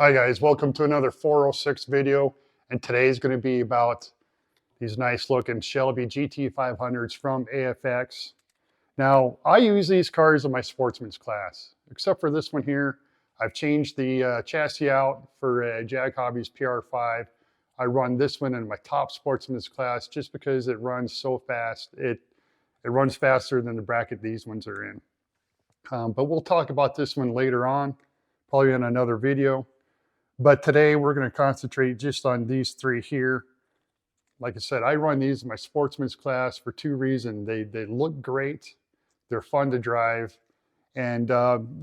Hi guys, welcome to another 406 video, and today is going to be about these nice looking Shelby GT500s from AFX. Now, I use these cars in my sportsman's class, except for this one here. I've changed the chassis out for a Jag Hobbies PR5. I run this one in my top sportsman's class just because it runs so fast. It runs faster than the bracket these ones are in. But we'll talk about this one later on, probably in another video. But today we're going to concentrate just on these three here. Like I said, I run these in my sportsman's class for two reasons. They look great, they're fun to drive, and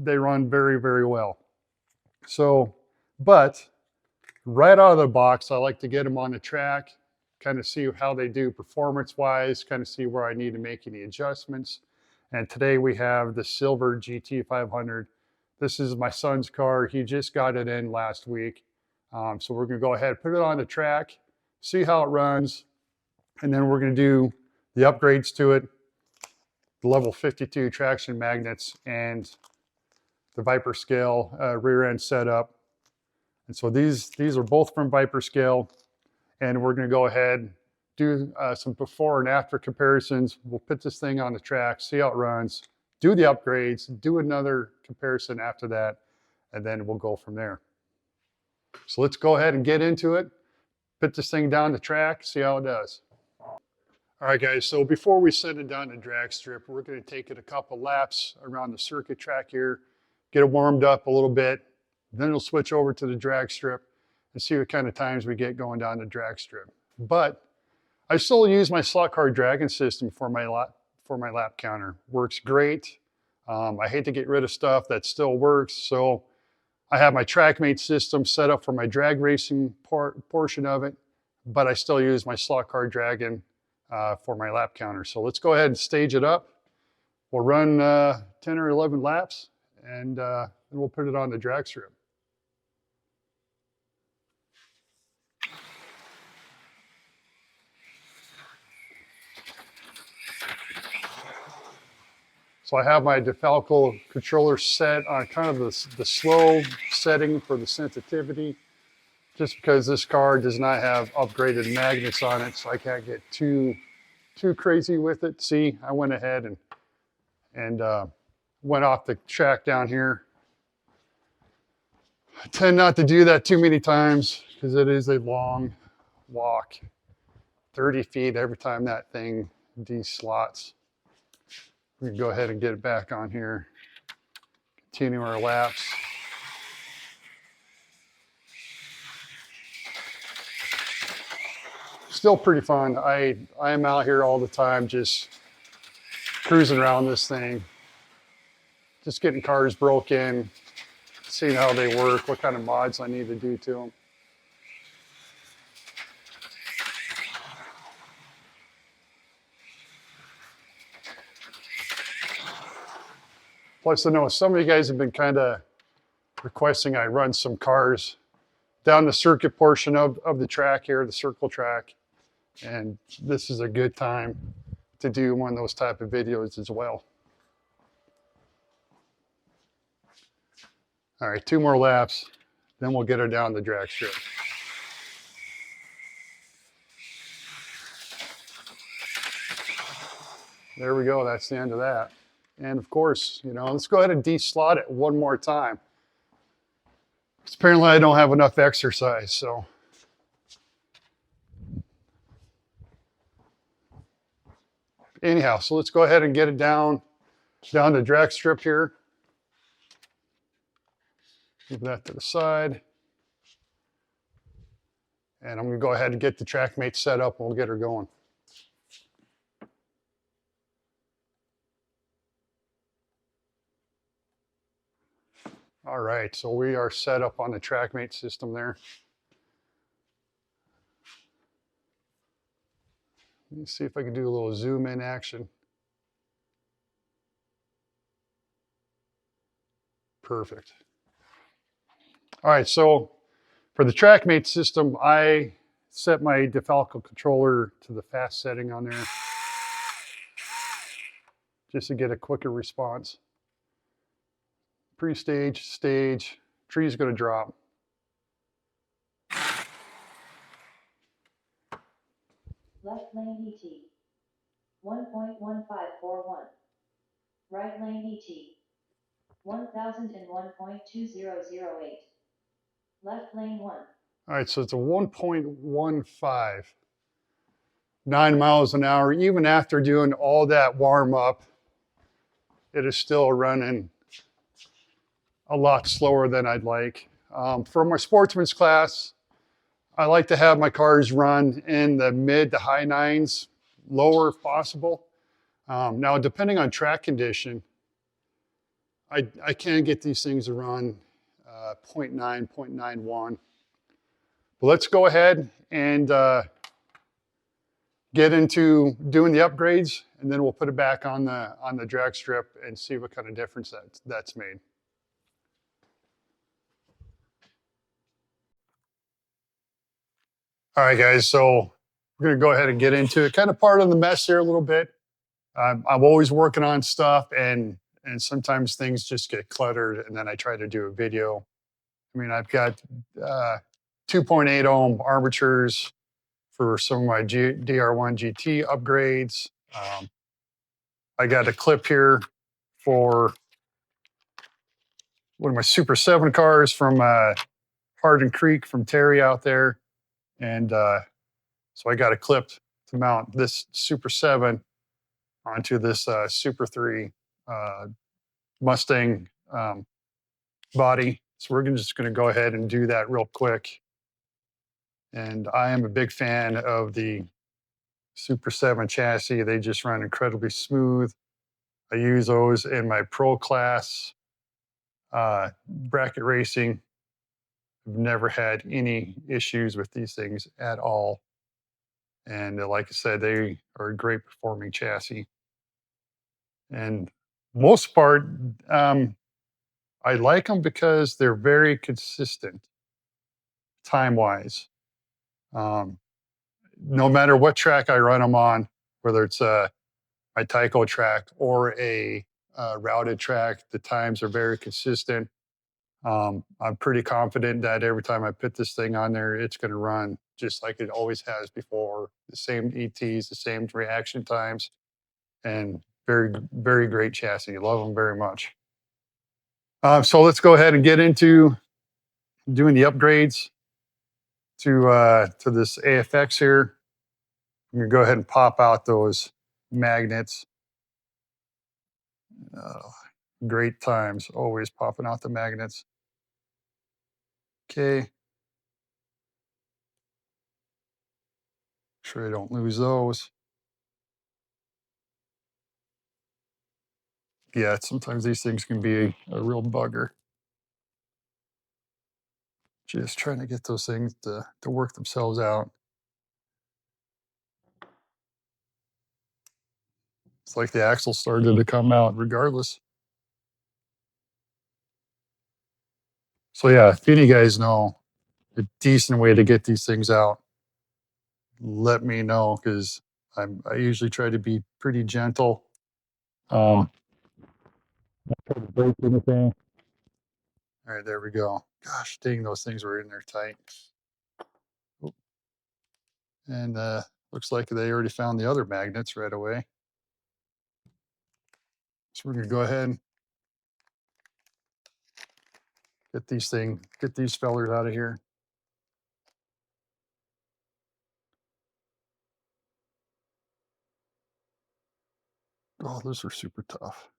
they run very, very well. So, but right out of the box, I like to get them on the track, kind of see how they do performance-wise, kind of see where I need to make any adjustments. And today we have the silver GT500. This is my son's car. He just got it in last week. So we're gonna go ahead, put it on the track, see how it runs, and then we're gonna do the upgrades to it, the level 52 traction magnets, and the Viper Scale rear end setup. And so these are both from Viper Scale, and we're gonna go ahead, do some before and after comparisons. We'll put this thing on the track, see how it runs, do the upgrades, do another comparison after that, and then we'll go from there. So let's go ahead and get into it, put this thing down the track, see how it does. All right guys, so before we send it down the drag strip, we're gonna take it a couple laps around the circuit track here, get it warmed up a little bit, then we'll switch over to the drag strip and see what kind of times we get going down the drag strip. But I still use my slot car dragging system for my lap counter. Works great. I hate to get rid of stuff that still works, so I have my TrackMate system set up for my drag racing portion of it, but I still use my slot car dragging for my lap counter. So let's go ahead and stage it up. We'll run 10 or 11 laps, and then we'll put it on the drag strip. So I have my DeFalco controller set on kind of the slow setting for the sensitivity, just because this car does not have upgraded magnets on it, so I can't get too crazy with it. See, I went ahead and went off the track down here. I tend not to do that too many times because it is a long walk, 30 feet every time that thing deslots. We can go ahead and get it back on here, continue our laps. Still pretty fun. I am out here all the time just cruising around this thing, just getting cars broken, seeing how they work, what kind of mods I need to do to them. Plus, I know some of you guys have been kind of requesting I run some cars down the circuit portion of the track here, the circle track. And this is a good time to do one of those type of videos as well. All right, 2 more laps, then we'll get her down the drag strip. There we go, that's the end of that. And of course, you know, let's go ahead and deslot it one more time. Apparently I don't have enough exercise, so. Anyhow, so let's go ahead and get it down the drag strip here. Move that to the side. And I'm gonna go ahead and get the TrackMate set up and we'll get her going. All right, so we are set up on the TrackMate system there. Let me see if I can do a little zoom in action. Perfect. All right, so for the TrackMate system, I set my DeFalco controller to the fast setting on there, just to get a quicker response. Pre-stage, stage, tree's gonna drop. Left lane ET 1.1541. Right lane ET 1001.2008. Left lane 1. All right, so it's a 1.15. 9 miles an hour. Even after doing all that warm up, it is still running a lot slower than I'd like. For my sportsman's class, I like to have my cars run in the mid to high nines, lower if possible. Now, depending on track condition, I can get these things to run 0.9, 0.91. But let's go ahead and get into doing the upgrades, and then we'll put it back on the drag strip and see what kind of difference that's made. All right, guys, so we're gonna go ahead and get into it. Kind of part of the mess here a little bit. I'm always working on stuff, and sometimes things just get cluttered, and then I try to do a video. I mean, I've got 2.8 ohm armatures for some of my DR1 GT upgrades. I got a clip here for one of my Super 7 cars from Hardin Creek from Terry out there. And so I got a clip to mount this Super 7 onto this Super 3 Mustang body. So we're just going to go ahead and do that real quick. And I am a big fan of the Super 7 chassis. They just run incredibly smooth. I use those in my pro class bracket racing. I've never had any issues with these things at all. And like I said, they are a great performing chassis. And most part, I like them because they're very consistent time wise. Um, no matter what track I run them on, whether it's my Tyco track or a routed track, the times are very consistent. I'm pretty confident that every time I put this thing on there, it's going to run just like it always has before. The same ETs, the same reaction times, and very, very great chassis. Love them very much. So let's go ahead and get into doing the upgrades to this AFX here. I'm gonna go ahead and pop out those magnets. Uh, Great times, always popping out the magnets. Okay, sure I don't lose those. Yeah, sometimes these things can be a real bugger. Just trying to get those things to work themselves out. It's like the axle started to come out regardless. So yeah, if any of you guys know a decent way to get these things out, let me know because I usually try to be pretty gentle. Not try to break anything. All right, there we go. Gosh, dang, those things were in there tight. Oop. And looks like they already found the other magnets right away. So we're gonna go ahead and get these fellers out of here. Oh, those are super tough.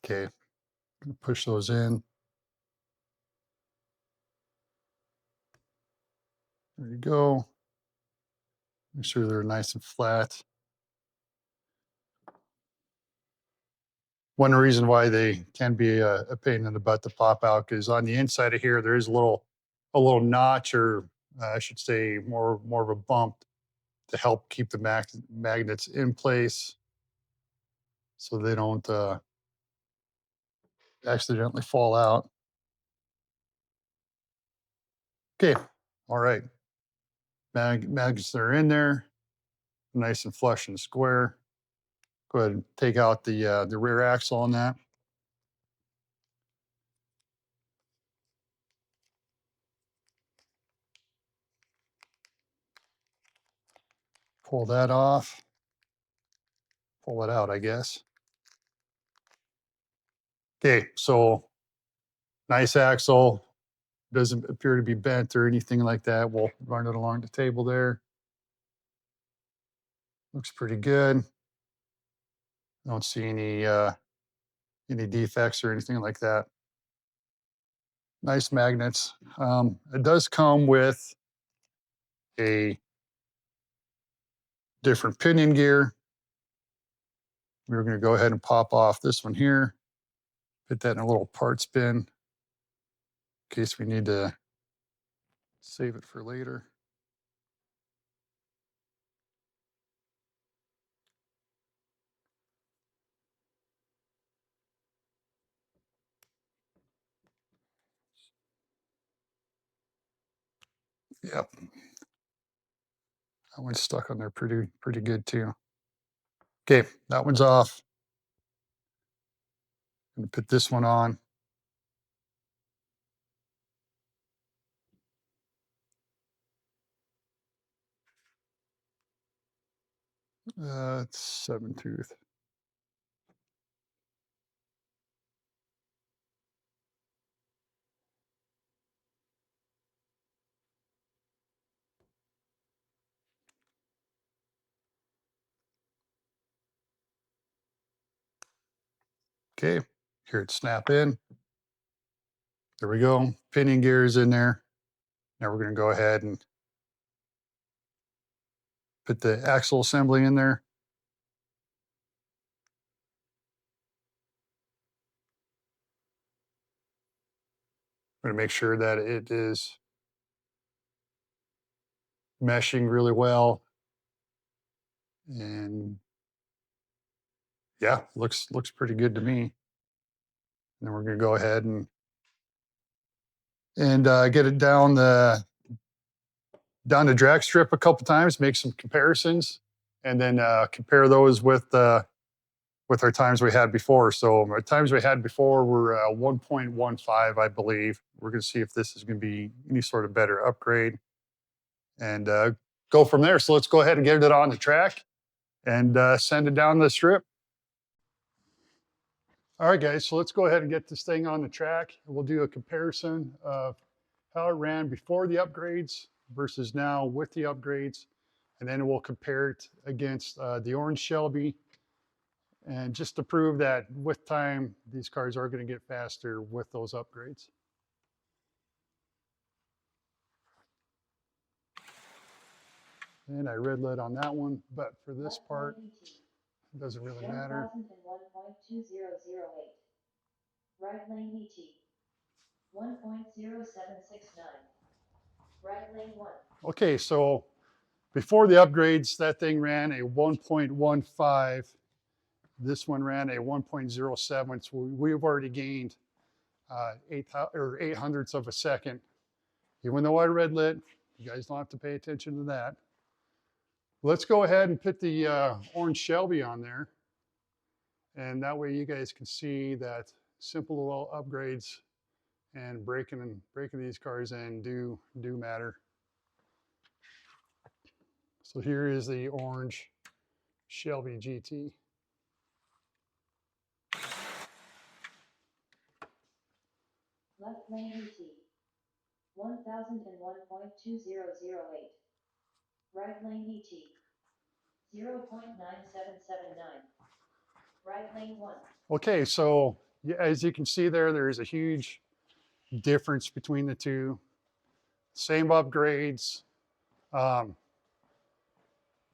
Okay, push those in. There you go. Make sure they're nice and flat. One reason why they can be a pain in the butt to pop out is on the inside of here there is a little notch, or I should say more of a bump to help keep the magnets in place so they don't accidentally fall out. Okay, all right. Magnets are in there, nice and flush and square. Go ahead and take out the rear axle on that. Pull that off. Pull it out, I guess. Okay, so nice axle. Doesn't appear to be bent or anything like that. We'll run it along the table there. Looks pretty good. Don't see any defects or anything like that. Nice magnets. It does come with a different pinion gear. We're going to go ahead and pop off this one here. Put that in a little parts bin in case we need to save it for later. Yep. That one's stuck on there pretty good too. Okay, that one's off. I'm going to put this one on. It's 7-tooth. Okay, here it snap in. There we go. Pinion gear is in there. Now we're going to go ahead and put the axle assembly in there. I'm going to make sure that it is meshing really well. And yeah, looks pretty good to me. And then we're going to go ahead and get it down the drag strip a couple times, make some comparisons, and then compare those with our times we had before. So our times we had before were 1.15, I believe. We're going to see if this is going to be any sort of better upgrade and go from there. So let's go ahead and get it on the track and send it down the strip. All right, guys, so let's go ahead and get this thing on the track. We'll do a comparison of how it ran before the upgrades versus now with the upgrades. And then we'll compare it against the orange Shelby. And just to prove that with time, these cars are going to get faster with those upgrades. And I red lit on that one, but for this part, it doesn't really matter. 1001.2008. Right lane ET. 1.0769. Right lane 1. Okay, so before the upgrades, that thing ran a 1.15. This one ran a 1.07. So we've already gained 8 hundredths of a second. Even though I red lit, you guys don't have to pay attention to that. Let's go ahead and put the orange Shelby on there. And that way you guys can see that simple little upgrades and breaking these cars in do matter. So here is the orange Shelby GT. Left lane ET. 1001.2008. Right lane ET. 0.9779. Right lane 1. Okay, so yeah, as you can see there is a huge difference between the two. Same upgrades,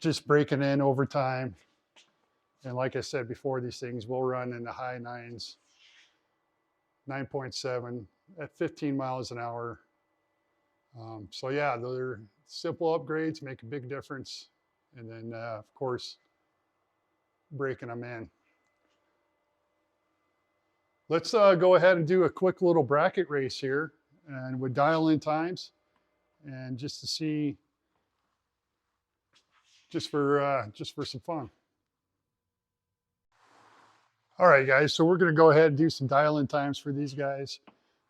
just breaking in over time. And like I said before, these things will run in the high nines, 9.7 at 15 miles an hour. So yeah, they're simple upgrades, make a big difference. And then of course, breaking them in. Let's go ahead and do a quick little bracket race here, and we'll dial in times, and just to see, just for some fun. All right, guys. So we're going to go ahead and do some dial in times for these guys.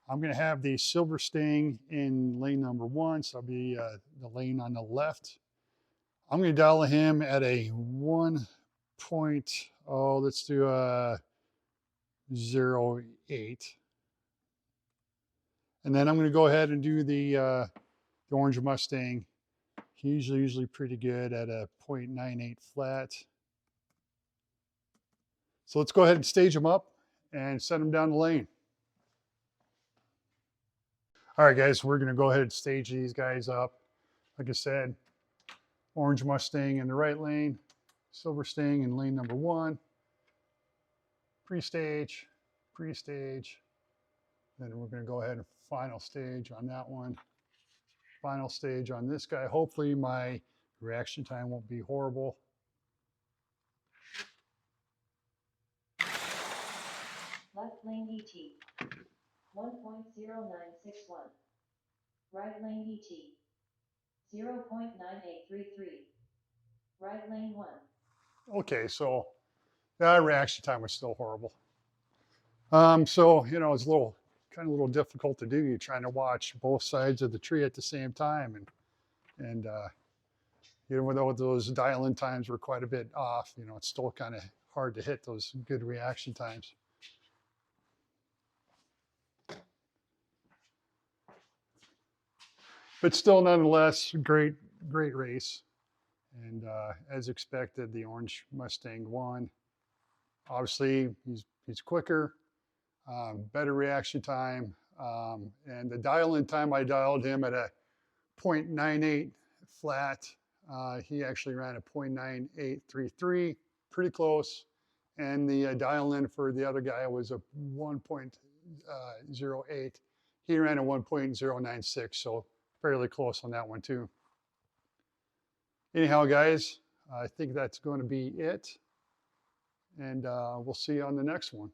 I'm going to have the Silver Sting in lane number 1, so I'll be the lane on the left. I'm going to dial him at a 1. Oh, let's do a 0.8. And then I'm going to go ahead and do the orange Mustang. He's usually pretty good at a 0.98 flat. So let's go ahead and stage them up and send them down the lane. All right, guys, we're going to go ahead and stage these guys up. Like I said, orange Mustang in the right lane, silver Sting in lane number 1. Pre-stage, pre-stage. Then we're going to go ahead and final stage on that one. Final stage on this guy. Hopefully my reaction time won't be horrible. Left lane ET. 1.0961. Right lane ET. 0.9833. Right lane 1. Okay, so that reaction time was still horrible. So, you know, it's kind of a little difficult to do. You're trying to watch both sides of the tree at the same time. And even though those dial-in times were quite a bit off, you know, it's still kind of hard to hit those good reaction times. But still, nonetheless, great race. And as expected, the orange Mustang won. Obviously, he's quicker, better reaction time. And the dial-in time, I dialed him at a 0.98 flat. He actually ran a 0.9833, pretty close. And the dial-in for the other guy was a 1.08. He ran a 1.096, so fairly close on that one too. Anyhow, guys, I think that's going to be it. And we'll see you on the next one.